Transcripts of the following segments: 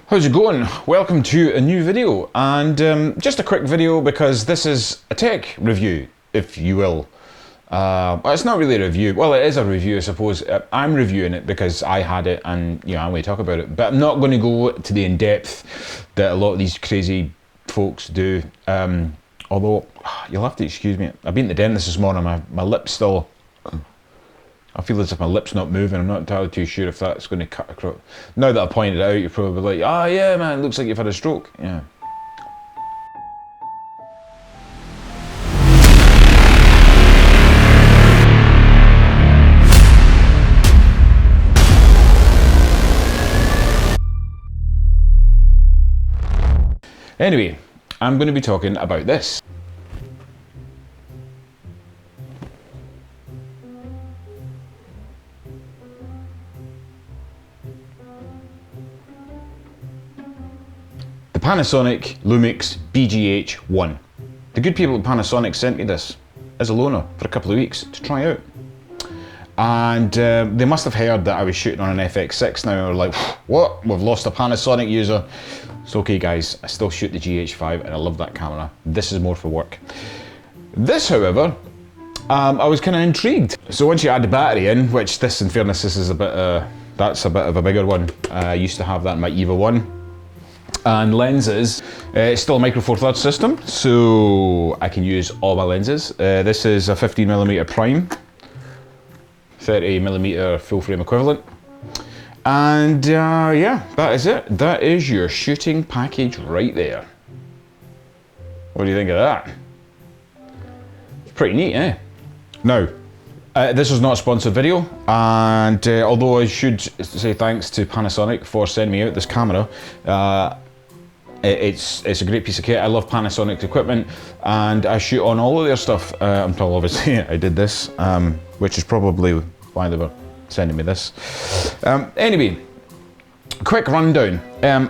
How's it going? Welcome to a new video, and just a quick video because this is a tech review, if you will. It's not really a review. Well, it is a review, I suppose. I'm reviewing it because I had it and I'm going to talk about it. But I'm not going to go to the in-depth that a lot of these crazy folks do. Although, you'll have to excuse me. I've been to the dentist this morning, my lip's still... I feel as if my lip's not moving. I'm not entirely too sure if that's going to cut across. Now that I pointed it out, you're probably like, oh yeah man, it looks like you've had a stroke. Yeah. Anyway, I'm going to be talking about this. The Panasonic LUMIX BGH1. The good people at Panasonic sent me this as a loaner for a couple of weeks to try out. And they must have heard that I was shooting on an FX6 now and were like, what? We've lost a Panasonic user. It's okay guys, I still shoot the GH5 and I love that camera. This is more for work. This, however, I was kind of intrigued. So once you add the battery in, which this in fairness, this is that's a bit of a bigger one. I used to have that in my EVA 1. And lenses, it's still a micro four thirds system, so I can use all my lenses. This is a 15mm prime, 30mm full frame equivalent. And yeah, that is it. That is your shooting package right there. What do you think of that? It's pretty neat, eh? Now, this is not a sponsored video, and although I should say thanks to Panasonic for sending me out this camera, it's a great piece of kit. I love Panasonic equipment and I shoot on all of their stuff until obviously I did this, which is probably why they were sending me this. Anyway, quick rundown.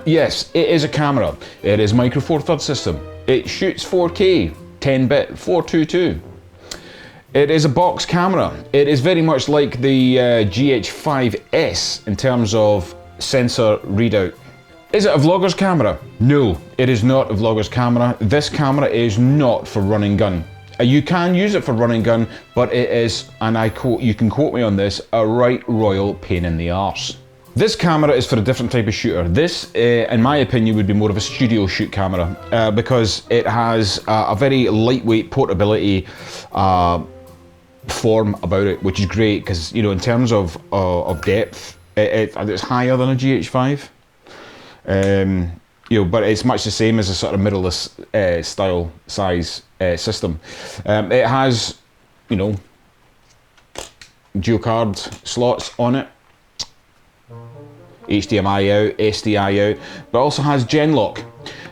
Yes, it is a camera. It is micro four thirds system. It shoots 4K, 10-bit, 422. It is a box camera. It is very much like the GH5S in terms of sensor readout. Is it a vlogger's camera? No, it is not a vlogger's camera. This camera is not for run and gun. You can use it for run and gun, but it is, and I quote, you can quote me on this, a right royal pain in the arse. This camera is for a different type of shooter. This, in my opinion, would be more of a studio shoot camera because it has a very lightweight portability form about it, which is great because, in terms of depth, it's higher than a GH5. But it's much the same as a sort of mirrorless style size system. It has, dual card slots on it, HDMI out, SDI out, but also has Genlock.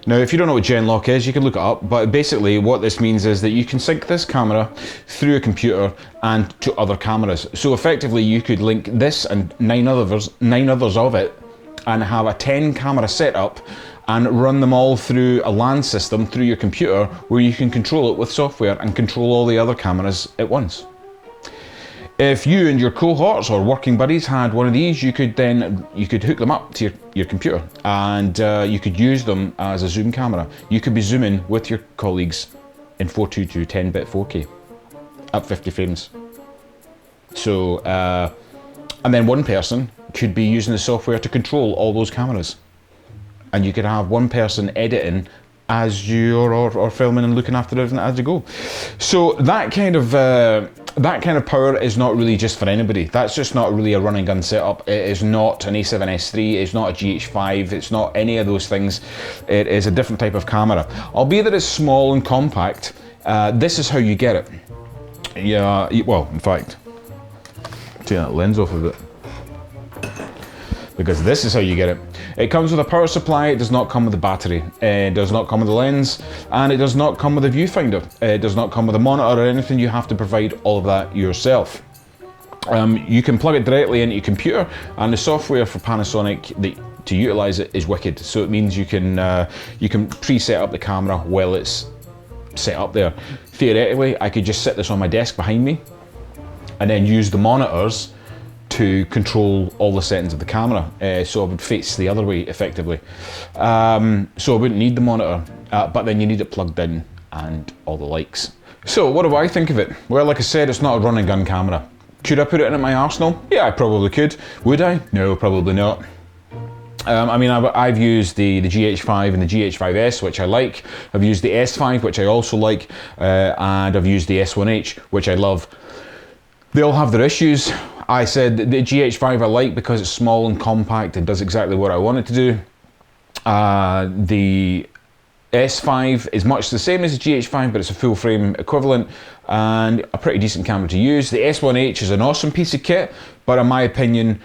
Now, if you don't know what Genlock is, you can look it up, but basically what this means is that you can sync this camera through a computer and to other cameras. So effectively you could link this and nine others of it and have a 10 camera setup and run them all through a LAN system through your computer where you can control it with software and control all the other cameras at once. If you and your cohorts or working buddies had one of these, you could hook them up to your computer and you could use them as a zoom camera. You could be zooming with your colleagues in 422 10-bit 4K at 50 frames. So, and then one person could be using the software to control all those cameras. And you could have one person editing as you're or filming and looking after everything as you go. So that kind of power is not really just for anybody. That's just not really a run and gun setup. It is not an A7S3, it's not a GH5, it's not any of those things. It is a different type of camera. Albeit that it's small and compact, this is how you get it. Yeah, well, in fact, take that lens off of it. Because this is how you get it. It comes with a power supply, it does not come with a battery, it does not come with a lens, and it does not come with a viewfinder. It does not come with a monitor or anything. You have to provide all of that yourself. You can plug it directly into your computer, and the software for Panasonic to utilize it is wicked. So it means you can pre-set up the camera while it's set up there. Theoretically, I could just set this on my desk behind me, and then use the monitors to control all the settings of the camera, so I would face the other way effectively. So I wouldn't need the monitor, but then you need it plugged in and all the likes. So what do I think of it? Well, like I said, it's not a run and gun camera. Could I put it in my arsenal? Yeah, I probably could. Would I? No, probably not. I mean, I've used the GH5 and the GH5S, which I like. I've used the S5, which I also like, and I've used the S1H, which I love. They all have their issues. I said the GH5 I like because it's small and compact and does exactly what I want it to do. The S5 is much the same as the GH5, but it's a full frame equivalent and a pretty decent camera to use. The S1H is an awesome piece of kit, but in my opinion,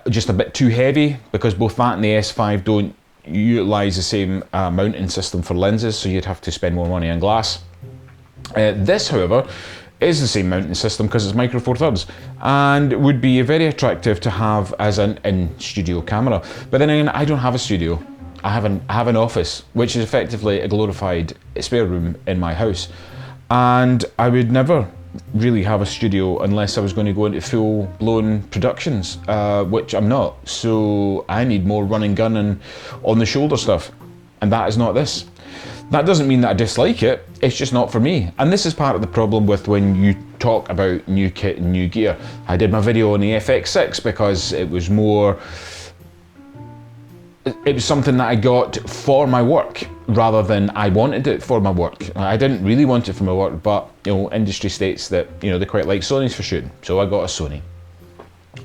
just a bit too heavy, because both that and the S5 don't utilize the same mounting system for lenses, so you'd have to spend more money on glass. This, however, is the same mounting system because it's micro four thirds, and would be very attractive to have as an in-studio camera. But then again, I don't have a studio. I have an office, which is effectively a glorified spare room in my house, and I would never really have a studio unless I was going to go into full-blown productions, which I'm not. So I need more run and gun and on-the-shoulder stuff, and that is not this. That doesn't mean that I dislike it, it's just not for me. And this is part of the problem with when you talk about new kit and new gear. I did my video on the FX6 because it was something that I got for my work rather than I wanted it for my work. I didn't really want it for my work, but industry states that they quite like Sonys for shooting, so I got a Sony.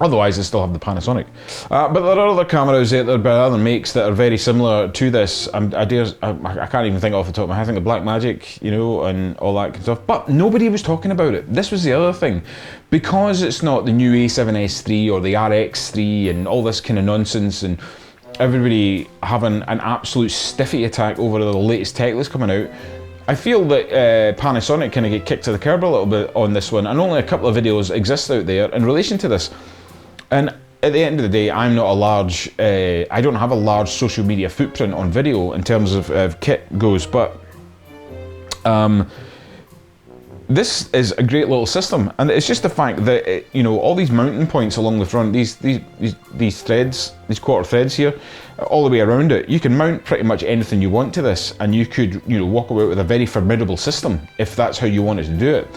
Otherwise, I still have the Panasonic. But there are other cameras out there by other makes that are very similar to this. I can't even think off the top of my head. I think the Blackmagic, and all that kind of stuff. But nobody was talking about it. This was the other thing. Because it's not the new A7S III or the RX3 and all this kind of nonsense, and everybody having an absolute stiffy attack over the latest tech that's coming out, I feel that Panasonic kind of get kicked to the curb a little bit on this one, and only a couple of videos exist out there in relation to this. And at the end of the day, I don't have a large social media footprint on video in terms of kit goes, but this is a great little system, and it's just the fact that all these mounting points along the front, these threads, these quarter threads here, all the way around it, you can mount pretty much anything you want to this, and you could walk away with a very formidable system if that's how you wanted to do it.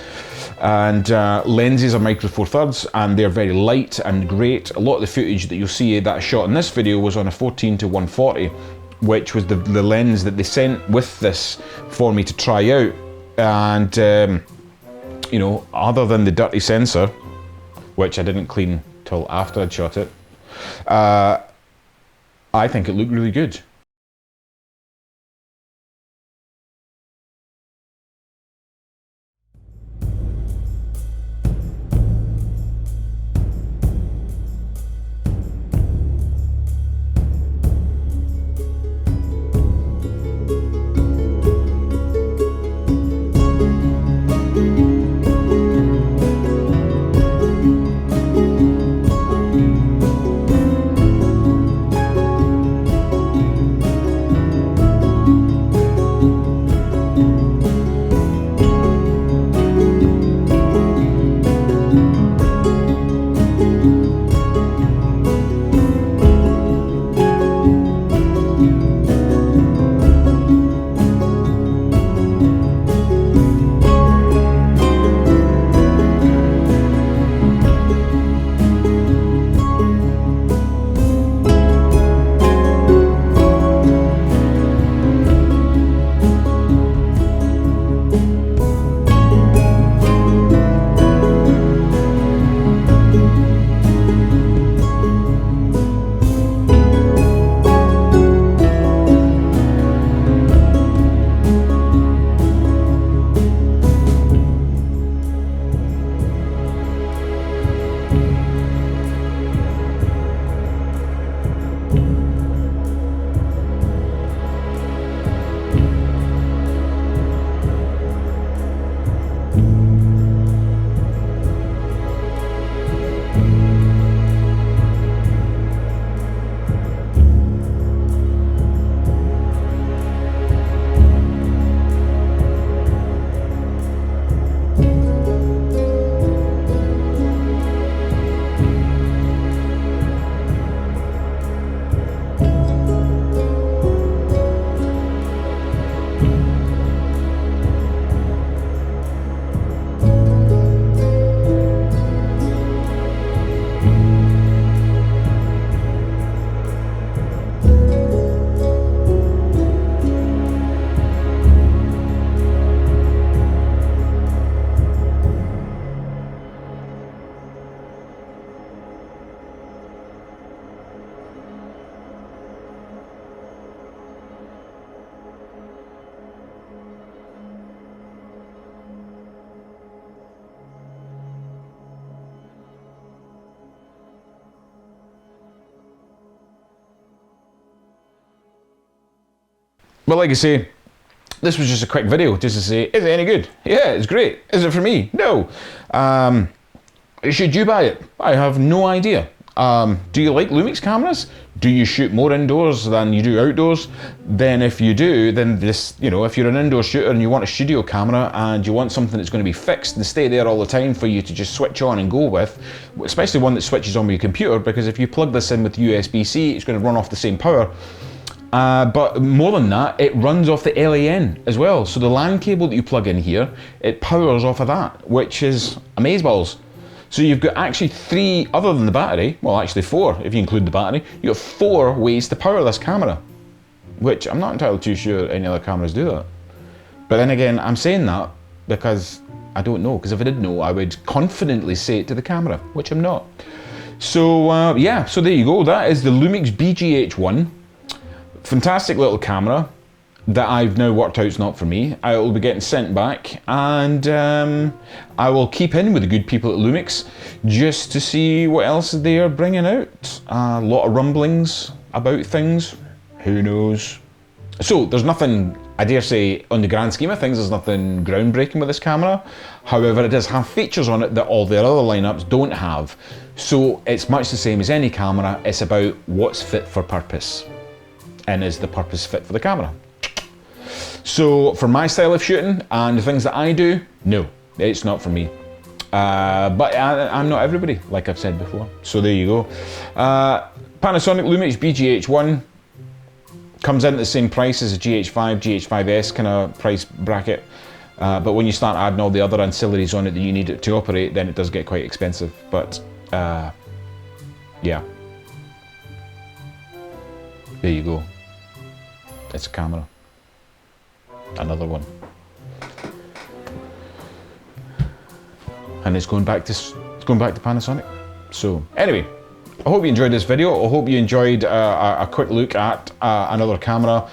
And lenses are micro four thirds, and they're very light and great. A lot of the footage that you'll see that I shot in this video was on a 14-140, which was the lens that they sent with this for me to try out. And other than the dirty sensor, which I didn't clean till after I'd shot it, I think it looked really good. But like I say, this was just a quick video just to say, is it any good? Yeah, it's great. Is it for me? No. Should you buy it? I have no idea. Do you like Lumix cameras? Do you shoot more indoors than you do outdoors? Then if you do, then this, you know, if you're an indoor shooter and you want a studio camera and you want something that's going to be fixed and stay there all the time for you to just switch on and go with, especially one that switches on with your computer, because if you plug this in with USB-C, it's going to run off the same power. But more than that, it runs off the LAN as well. So the LAN cable that you plug in here, it powers off of that, which is amazeballs. So you've got actually 3, other than the battery, well actually 4 if you include the battery, you have 4 ways to power this camera, which I'm not entirely too sure any other cameras do that. But then again, I'm saying that because I don't know, because if I did know, I would confidently say it to the camera, which I'm not. So yeah, so there you go, that is the LUMIX BGH1. Fantastic little camera that I've now worked out is not for me. I will be getting sent back, and I will keep in with the good people at LUMIX just to see what else they are bringing out. A lot of rumblings about things, who knows. So there's nothing, I dare say, on the grand scheme of things, there's nothing groundbreaking with this camera. However, it does have features on it that all their other lineups don't have. So it's much the same as any camera, it's about what's fit for purpose. And is the purpose fit for the camera? So for my style of shooting and the things that I do, no, it's not for me. But I'm not everybody, like I've said before. So there you go. Panasonic LUMIX BGH1 comes in at the same price as a GH5, GH5S kind of price bracket. But when you start adding all the other ancillaries on it that you need it to operate, then it does get quite expensive. But yeah, there you go. It's a camera. Another one. And it's going back to Panasonic. So anyway, I hope you enjoyed this video. I hope you enjoyed a quick look at another camera.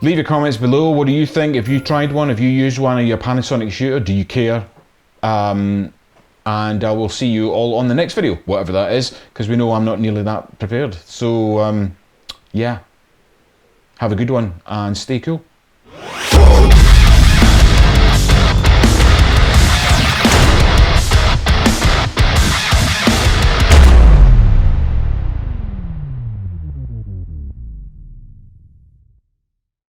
Leave your comments below. What do you think? If you tried one, if you used one of your Panasonic shooter, do you care? And I will see you all on the next video, whatever that is, because we know I'm not nearly that prepared. So yeah, have a good one and stay cool.